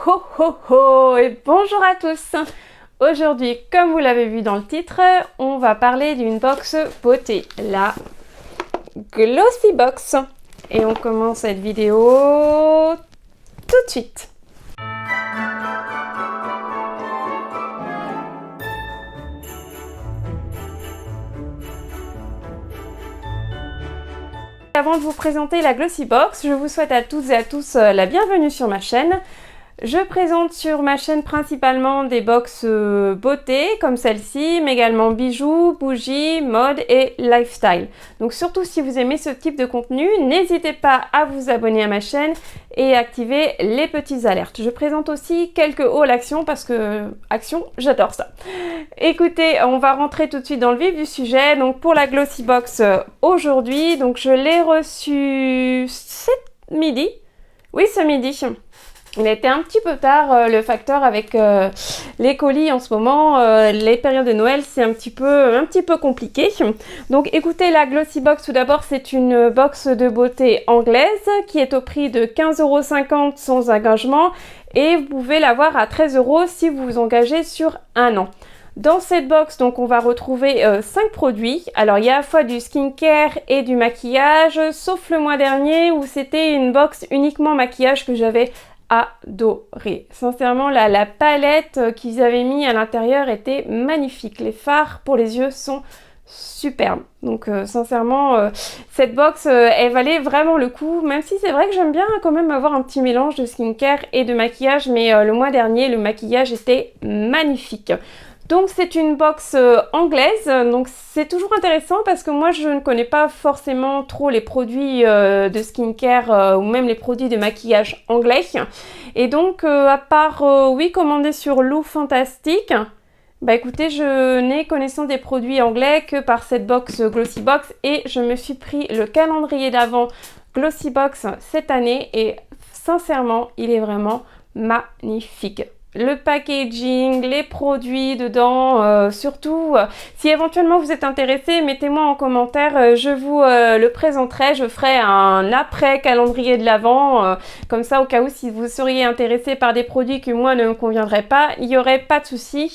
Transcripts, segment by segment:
Ho ho ho et bonjour à tous. Aujourd'hui, comme vous l'avez vu dans le titre, on va parler d'une box beauté, la Glossy Box. Et on commence cette vidéo tout de suite. Avant de vous présenter la Glossy Box, je vous souhaite à toutes et à tous la bienvenue sur ma chaîne. Je présente sur ma chaîne principalement des box beauté comme celle-ci, mais également bijoux, bougies, mode et lifestyle. Donc surtout si vous aimez ce type de contenu, n'hésitez pas à vous abonner à ma chaîne et activer les petites alertes. Je présente aussi quelques hauls actions parce que action, j'adore ça. Écoutez, on va rentrer tout de suite dans le vif du sujet. Donc pour la Glossy Box aujourd'hui, donc je l'ai reçue ce midi. Oui, ce midi. Il était un petit peu tard, le facteur avec les colis en ce moment, les périodes de Noël, c'est un petit peu compliqué. Donc écoutez, la Glossy Box, tout d'abord, c'est une box de beauté anglaise qui est au prix de 15,50 € sans engagement et vous pouvez l'avoir à 13 € si vous vous engagez sur un an. Dans cette box, donc, on va retrouver 5 produits. Alors, il y a à la fois du skincare et du maquillage, sauf le mois dernier où c'était une box uniquement maquillage que j'avais adoré. Sincèrement, la palette qu'ils avaient mis à l'intérieur était magnifique. Les fards pour les yeux sont superbes. Donc sincèrement, cette box, elle valait vraiment le coup, même si c'est vrai que j'aime bien quand même avoir un petit mélange de skincare et de maquillage, mais le mois dernier, le maquillage était magnifique. Donc c'est une box anglaise, donc c'est toujours intéressant parce que moi je ne connais pas forcément trop les produits de skincare ou même les produits de maquillage anglais. Et donc à part oui commander sur Lookfantastic, bah écoutez, je n'ai connaissance des produits anglais que par cette box Glossy Box et je me suis pris le calendrier d'avant Glossy Box cette année et sincèrement il est vraiment magnifique. Le packaging, les produits dedans, surtout, si éventuellement vous êtes intéressé, mettez-moi en commentaire, je vous le présenterai, je ferai un après calendrier de l'Avent, comme ça au cas où si vous seriez intéressé par des produits que moi ne me conviendraient pas, il n'y aurait pas de souci,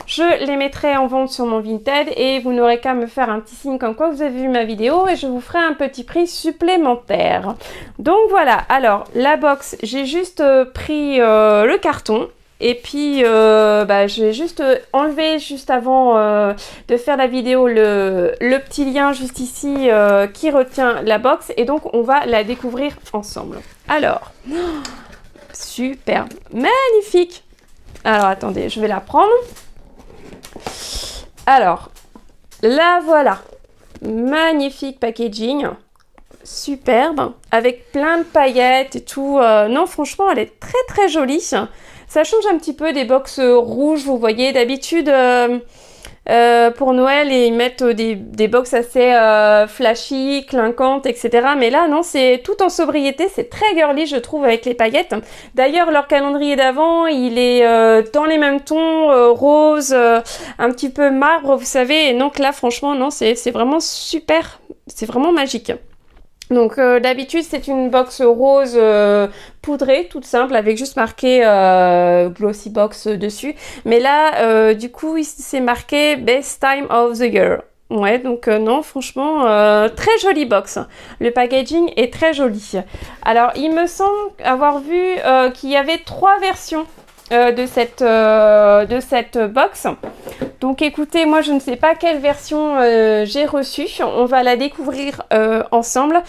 je les mettrai en vente sur mon Vinted et vous n'aurez qu'à me faire un petit signe comme quoi vous avez vu ma vidéo et je vous ferai un petit prix supplémentaire. Donc voilà, alors la box, j'ai juste pris le carton. Et puis, j'ai juste enlevé juste avant de faire la vidéo le petit lien juste ici qui retient la box. Et donc, on va la découvrir ensemble. Alors, super, magnifique. Alors, attendez, je vais la prendre. Alors, la voilà. Magnifique packaging. Superbe. Avec plein de paillettes et tout. Non, franchement, elle est très très jolie. Ça change un petit peu des box rouges, vous voyez, d'habitude pour Noël ils mettent des box assez flashy, clinquantes, etc. Mais là non, c'est tout en sobriété, c'est très girly je trouve avec les paillettes. D'ailleurs leur calendrier d'avant il est dans les mêmes tons, rose, un petit peu marbre vous savez. Et donc là franchement non, c'est vraiment super, c'est vraiment magique. Donc d'habitude c'est une box rose poudrée, toute simple, avec juste marqué Glossy Box dessus. Mais là, du coup, c'est marqué Best Time of the Year. Ouais, donc non, franchement, très jolie box. Le packaging est très joli. Alors, il me semble avoir vu qu'il y avait 3 versions de cette box. Donc écoutez, moi je ne sais pas quelle version j'ai reçue, on va la découvrir ensemble,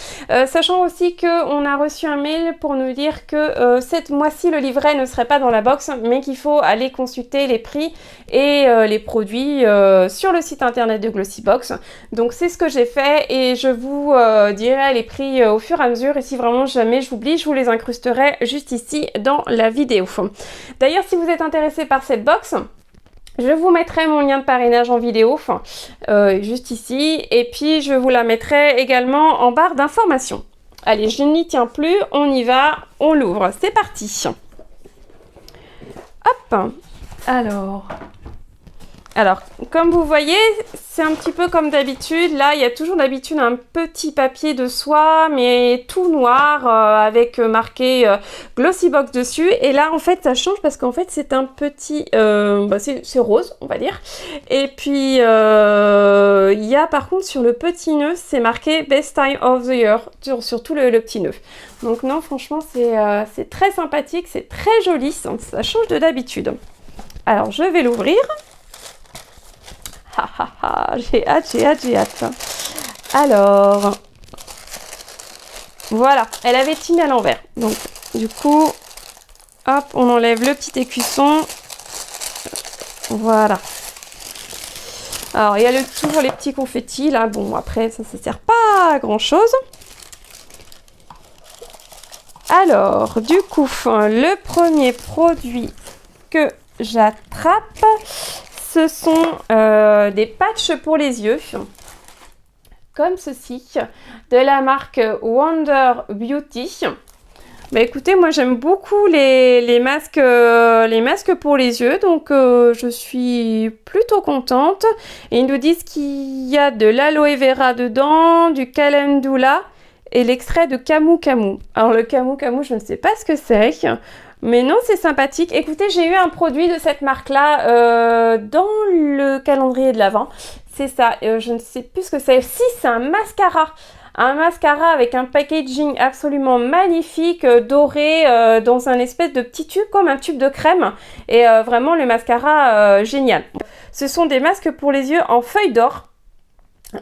sachant aussi qu'on a reçu un mail pour nous dire que cette mois-ci le livret ne serait pas dans la box, mais qu'il faut aller consulter les prix et les produits sur le site internet de Glossy Box. Donc c'est ce que j'ai fait et je vous dirai les prix au fur et à mesure et si vraiment jamais j'oublie, je vous les incrusterai juste ici dans la vidéo. D'ailleurs, si vous êtes intéressé par cette box, je vous mettrai mon lien de parrainage en vidéo, juste ici, et puis je vous la mettrai également en barre d'informations. Allez, je n'y tiens plus, on y va, on l'ouvre, c'est parti. Hop, alors, Alors, comme vous voyez, c'est un petit peu comme d'habitude. Là, il y a toujours d'habitude un petit papier de soie, mais tout noir, avec marqué Glossy Box dessus. Et là, en fait, ça change parce qu'en fait, c'est un petit... c'est rose, on va dire. Et puis, il y a par contre, sur le petit nœud, c'est marqué Best Time of the Year, sur tout le petit nœud. Donc non, franchement, c'est très sympathique, c'est très joli, ça change de d'habitude. Alors, je vais l'ouvrir. J'ai hâte. Alors, voilà, elle avait été mise à l'envers. Donc, du coup, hop, on enlève le petit écusson. Voilà. Alors, il y a toujours les petits confettis, là. Bon, après, ça ne sert pas à grand-chose. Alors, du coup, le premier produit que j'attrape, ce sont des patchs pour les yeux, comme ceci, de la marque Wonder Beauty. Bah écoutez, moi j'aime beaucoup les masques pour les yeux, donc je suis plutôt contente. Et ils nous disent qu'il y a de l'aloe vera dedans, du calendula et l'extrait de Camu Camu. Alors le Camu Camu, je ne sais pas ce que c'est. Mais non, c'est sympathique. Écoutez, j'ai eu un produit de cette marque-là dans le calendrier de l'Avent. C'est ça, je ne sais plus ce que c'est. Si, c'est un mascara. Un mascara avec un packaging absolument magnifique, doré, dans un espèce de petit tube, comme un tube de crème. Et vraiment, le mascara, génial. Ce sont des masques pour les yeux en feuilles d'or.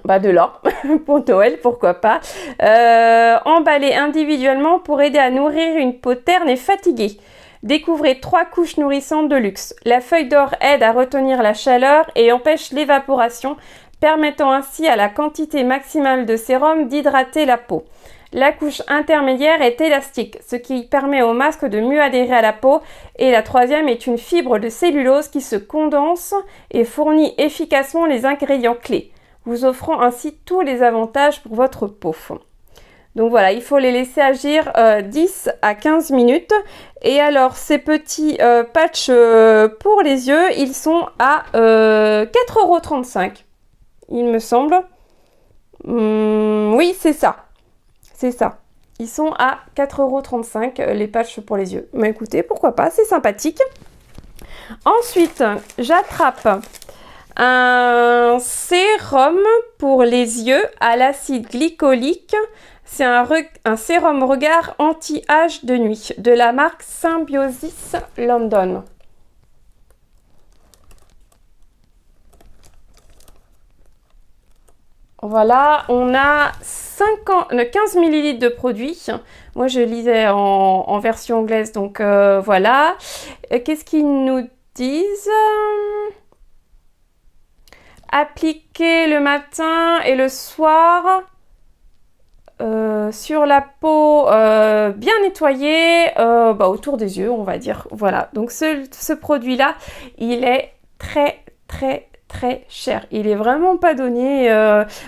Bah de l'or, pour Noël, pourquoi pas. Emballés individuellement pour aider à nourrir une peau terne et fatiguée. Découvrez 3 couches nourrissantes de luxe. La feuille d'or aide à retenir la chaleur et empêche l'évaporation, permettant ainsi à la quantité maximale de sérum d'hydrater la peau. La couche intermédiaire est élastique, ce qui permet au masque de mieux adhérer à la peau. Et la troisième est une fibre de cellulose qui se condense et fournit efficacement les ingrédients clés, vous offrant ainsi tous les avantages pour votre peau. Donc voilà, il faut les laisser agir 10 à 15 minutes. Et alors, ces petits patchs pour les yeux, ils sont à 4,35 €, il me semble. Oui, c'est ça. C'est ça. Ils sont à 4,35 € les patchs pour les yeux. Mais écoutez, pourquoi pas, c'est sympathique. Ensuite, j'attrape un sérum pour les yeux à l'acide glycolique. C'est un sérum regard anti-âge de nuit de la marque Symbiosis London. Voilà, on a 15 ml de produit. Moi, je lisais en version anglaise, donc voilà. Qu'est-ce qu'ils nous disent ? Appliquer le matin et le soir sur la peau bien nettoyée, autour des yeux, on va dire. Voilà, donc ce produit-là, il est très cher. Il est vraiment pas donné.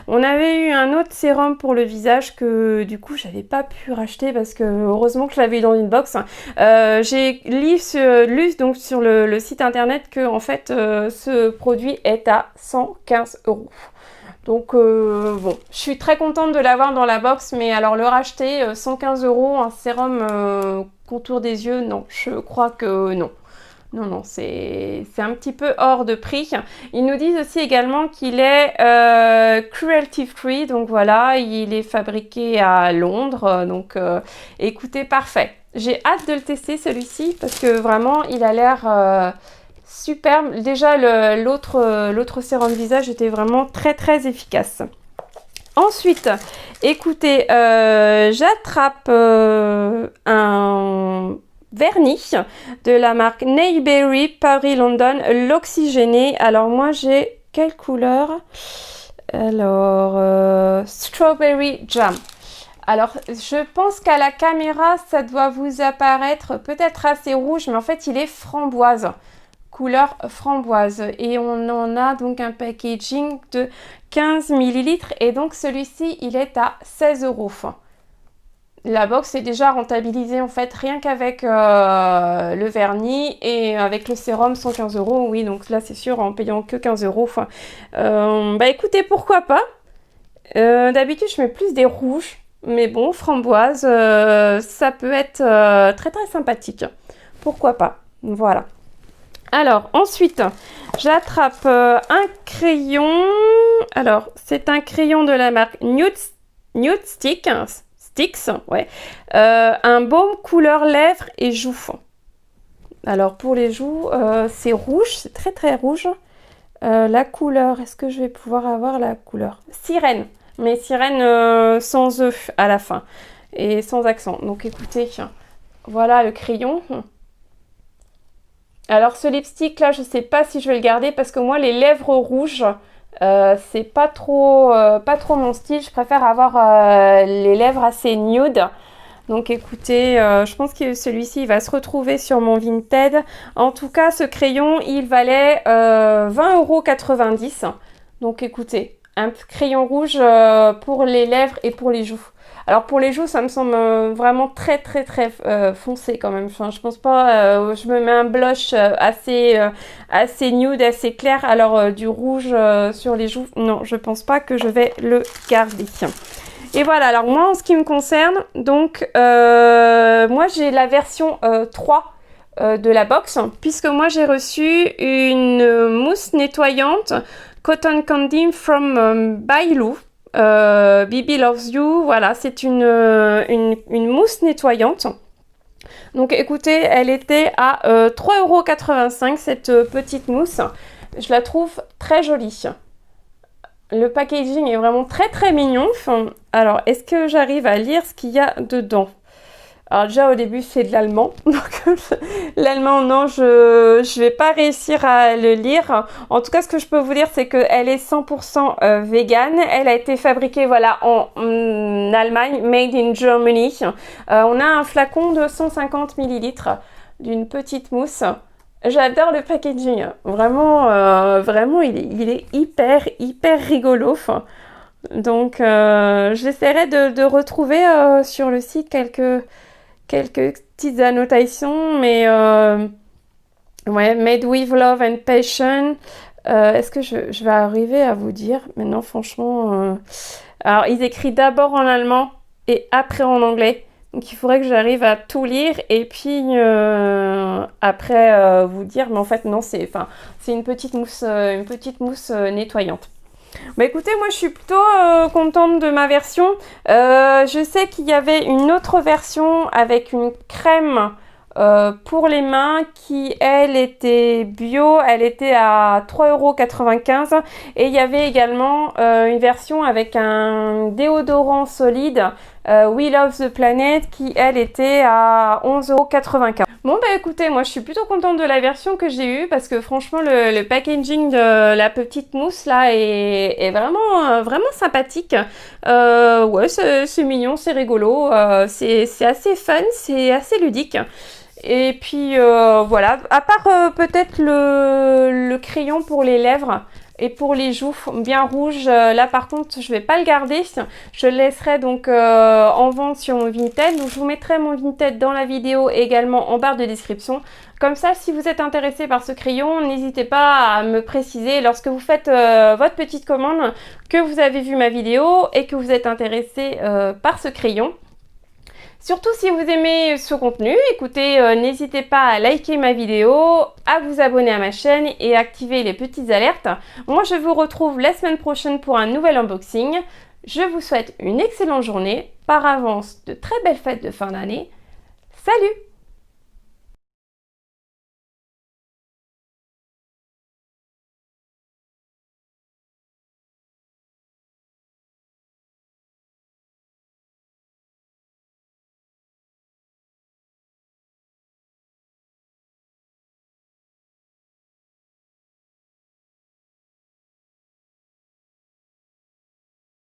On avait eu un autre sérum pour le visage que du coup j'avais pas pu racheter parce que heureusement que je l'avais eu dans une box. J'ai lu donc sur le site internet que en fait ce produit est à 115 €. Donc bon, je suis très contente de l'avoir dans la box, mais alors le racheter 115 €, un sérum contour des yeux, non, je crois que non. Non, c'est un petit peu hors de prix. Ils nous disent aussi également qu'il est cruelty free, donc voilà, il est fabriqué à Londres, donc écoutez, parfait. J'ai hâte de le tester celui-ci parce que vraiment il a l'air superbe. Déjà l'autre sérum visage était vraiment très efficace. Ensuite, écoutez, j'attrape un vernis de la marque Nayberry Paris London, l'oxygéné. Alors moi j'ai quelle couleur? Alors Strawberry Jam. Alors je pense qu'à la caméra ça doit vous apparaître peut-être assez rouge, mais en fait il est framboise, couleur framboise, et on en a donc un packaging de 15 ml et donc celui-ci il est à 16 €. la box est déjà rentabilisée en fait rien qu'avec le vernis et avec le sérum 115 €. Oui, donc là c'est sûr en payant que 15 €. Enfin, bah écoutez, pourquoi pas. D'habitude je mets plus des rouges, mais bon, framboise, ça peut être très très sympathique. Pourquoi pas. Voilà. Alors ensuite, j'attrape un crayon. Alors c'est un crayon de la marque Nude Sticks, ouais. Un baume couleur lèvres et joues. Alors pour les joues, c'est rouge, c'est très très rouge. La couleur, est-ce que je vais pouvoir avoir la couleur? Sirène, mais sirène sans E à la fin et sans accent. Donc écoutez, voilà le crayon. Alors ce lipstick là, je sais pas si je vais le garder parce que moi les lèvres rouges, c'est pas trop mon style. Je préfère avoir les lèvres assez nude. Donc écoutez, je pense que celui-ci va se retrouver sur mon Vinted. En tout cas, ce crayon, il valait 20,90 €. Donc écoutez, un crayon rouge pour les lèvres et pour les joues. Alors pour les joues, ça me semble vraiment très très très foncé quand même. Enfin, je pense pas. Je me mets un blush assez nude, assez clair. Alors du rouge sur les joues, non, je pense pas que je vais le garder. Et voilà. Alors moi, en ce qui me concerne, donc moi j'ai la version 3 de la box, puisque moi j'ai reçu une mousse nettoyante Cotton Candy from Bailu. Bibi Loves You, voilà, c'est une mousse nettoyante. Donc écoutez, elle était à 3,85 € cette petite mousse. Je la trouve très jolie. Le packaging est vraiment très très mignon. Enfin, alors, est-ce que j'arrive à lire ce qu'il y a dedans? Alors déjà au début c'est de l'allemand, donc l'allemand non, je vais pas réussir à le lire. En tout cas ce que je peux vous dire c'est qu'elle est 100% vegan. Elle a été fabriquée voilà en Allemagne, made in Germany. On a un flacon de 150 ml d'une petite mousse. J'adore le packaging, vraiment, vraiment il est hyper rigolo. Donc j'essaierai de retrouver sur le site quelques petites annotations, mais ouais, made with love and passion. Est-ce que je vais arriver à vous dire? Mais non, franchement. Alors, ils écrivent d'abord en allemand et après en anglais. Donc, il faudrait que j'arrive à tout lire et puis après vous dire. Mais en fait, non, c'est une petite mousse nettoyante. Bah écoutez, moi je suis plutôt contente de ma version. Je sais qu'il y avait une autre version avec une crème pour les mains qui, elle, était bio. Elle était à 3,95 €. Et il y avait également une version avec un déodorant solide We Love the Planet qui, elle, était à 11,95 €. Bon bah écoutez, moi je suis plutôt contente de la version que j'ai eue parce que franchement le packaging de la petite mousse là est vraiment sympathique. Ouais, c'est mignon, c'est rigolo, c'est assez fun, c'est assez ludique. Et puis voilà, à part peut-être le crayon pour les lèvres et pour les joues bien rouges, là par contre je vais pas le garder, je le laisserai donc en vente sur mon Vinted. Donc je vous mettrai mon Vinted dans la vidéo et également en barre de description. Comme ça, si vous êtes intéressé par ce crayon, n'hésitez pas à me préciser lorsque vous faites votre petite commande que vous avez vu ma vidéo et que vous êtes intéressé par ce crayon. Surtout si vous aimez ce contenu, écoutez, n'hésitez pas à liker ma vidéo, à vous abonner à ma chaîne et activer les petites alertes. Moi, je vous retrouve la semaine prochaine pour un nouvel unboxing. Je vous souhaite une excellente journée, par avance de très belles fêtes de fin d'année. Salut!